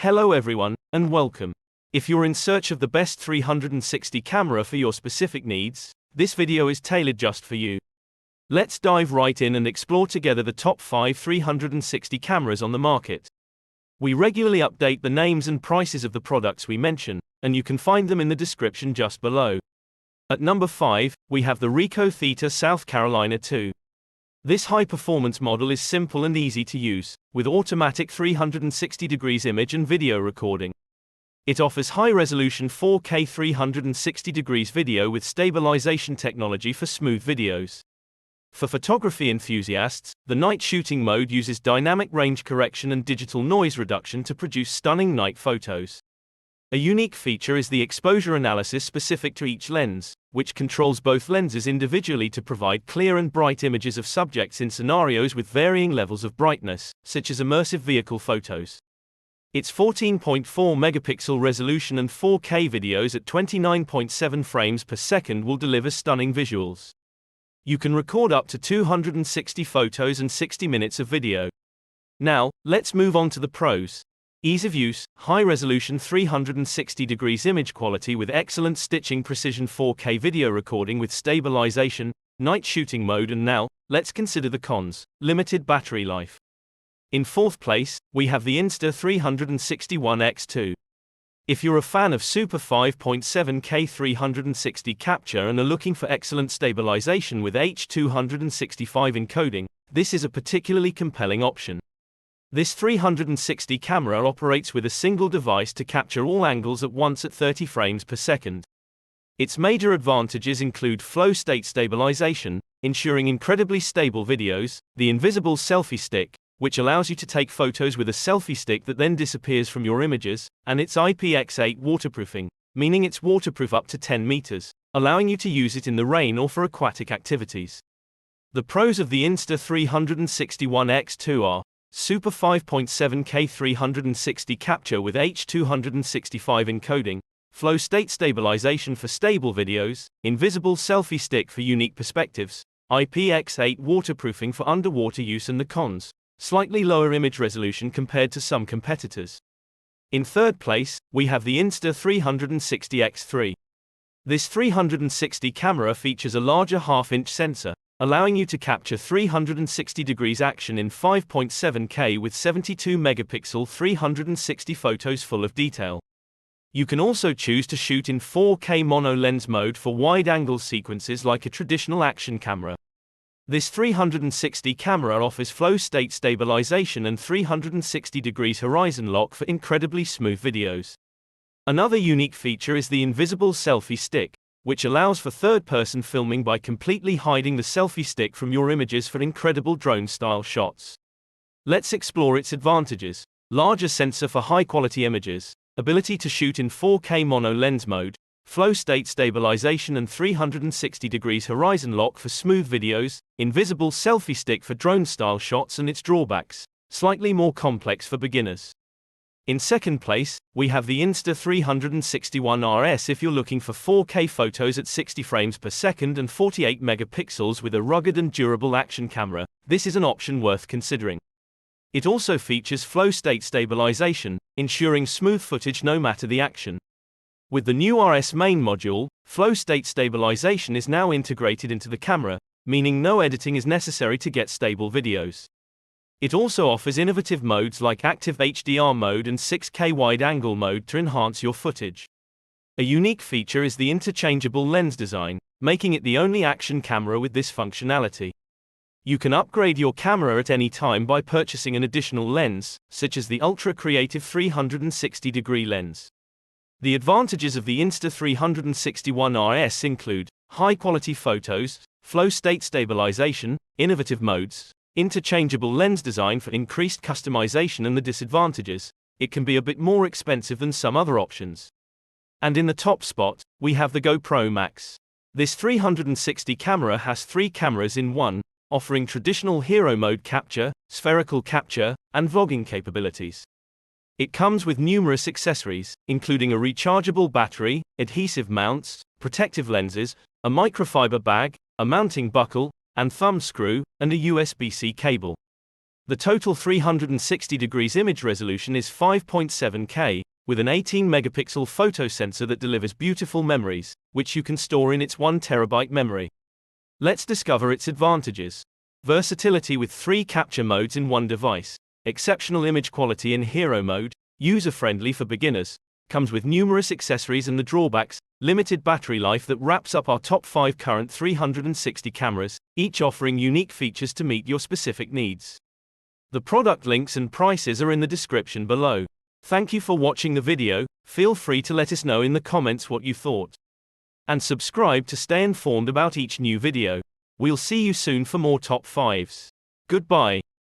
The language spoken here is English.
Hello everyone, and welcome. If you're in search of the best 360 camera for your specific needs, this video is tailored just for you. Let's dive right in and explore together the top 5 360 cameras on the market. We regularly update the names and prices of the products we mention, and you can find them in the description just below. At number 5, we have the Ricoh Theta SC2. This high-performance model is simple and easy to use, with automatic 360 degrees image and video recording. It offers high-resolution 4K 360 degrees video with stabilization technology for smooth videos. For photography enthusiasts, the night shooting mode uses dynamic range correction and digital noise reduction to produce stunning night photos. A unique feature is the exposure analysis specific to each lens, which controls both lenses individually to provide clear and bright images of subjects in scenarios with varying levels of brightness, such as immersive vehicle photos. Its 14.4 megapixel resolution and 4K videos at 29.7 frames per second will deliver stunning visuals. You can record up to 260 photos and 60 minutes of video. Now, let's move on to the pros. Ease of use, high-resolution 360 degrees image quality with excellent stitching precision 4K video recording with stabilization, night shooting mode, and now, let's consider the cons. Limited battery life. In fourth place, we have the Insta360 One X2. If you're a fan of Super 5.7K 360 capture and are looking for excellent stabilization with H.265 encoding, this is a particularly compelling option. This 360 camera operates with a single device to capture all angles at once at 30 frames per second. Its major advantages include flow state stabilization, ensuring incredibly stable videos, the invisible selfie stick, which allows you to take photos with a selfie stick that then disappears from your images, and its IPX8 waterproofing, meaning it's waterproof up to 10 meters, allowing you to use it in the rain or for aquatic activities. The pros of the Insta360 One X2 are Super 5.7K 360 capture with H.265 encoding, flow state stabilization for stable videos, invisible selfie stick for unique perspectives, IPX8 waterproofing for underwater use, and the cons, slightly lower image resolution compared to some competitors. In third place, we have the Insta360 X3. This 360 camera features a larger half-inch sensor, allowing you to capture 360 degrees action in 5.7K with 72 megapixel 360 photos full of detail. You can also choose to shoot in 4K mono lens mode for wide-angle sequences like a traditional action camera. This 360 camera offers flow state stabilization and 360 degrees horizon lock for incredibly smooth videos. Another unique feature is the invisible selfie stick, which allows for third-person filming by completely hiding the selfie stick from your images for incredible drone-style shots. Let's explore its advantages. Larger sensor for high-quality images, ability to shoot in 4K mono lens mode, flow state stabilization and 360 degrees horizon lock for smooth videos, invisible selfie stick for drone-style shots, and its drawbacks, slightly more complex for beginners. In second place, we have the Insta360 One RS. If you're looking for 4K photos at 60 frames per second and 48 megapixels with a rugged and durable action camera, this is an option worth considering. It also features flow state stabilization, ensuring smooth footage no matter the action. With the new RS main module, flow state stabilization is now integrated into the camera, meaning no editing is necessary to get stable videos. It also offers innovative modes like active HDR mode and 6K wide-angle mode to enhance your footage. A unique feature is the interchangeable lens design, making it the only action camera with this functionality. You can upgrade your camera at any time by purchasing an additional lens, such as the Ultra Creative 360-degree lens. The advantages of the Insta360 One RS include high-quality photos, flow state stabilization, innovative modes, interchangeable lens design for increased customization, and the disadvantages: it can be a bit more expensive than some other options. And in the top spot, we have the GoPro Max. This 360 camera has 3 cameras in one, offering traditional hero mode capture, spherical capture, and vlogging capabilities. It comes with numerous accessories, including a rechargeable battery, adhesive mounts, protective lenses, a microfiber bag, a mounting buckle, and thumb screw, and a USB-C cable. The total 360 degrees image resolution is 5.7K, with an 18-megapixel photo sensor that delivers beautiful memories, which you can store in its 1TB memory. Let's discover its advantages. Versatility with 3 capture modes in one device. Exceptional image quality in hero mode, user-friendly for beginners. Comes with numerous accessories and the drawbacks, limited battery life that wraps up our top 5 current 360 cameras, each offering unique features to meet your specific needs. The product links and prices are in the description below. Thank you for watching the video. Feel free to let us know in the comments what you thought. And subscribe to stay informed about each new video. We'll see you soon for more top 5s. Goodbye.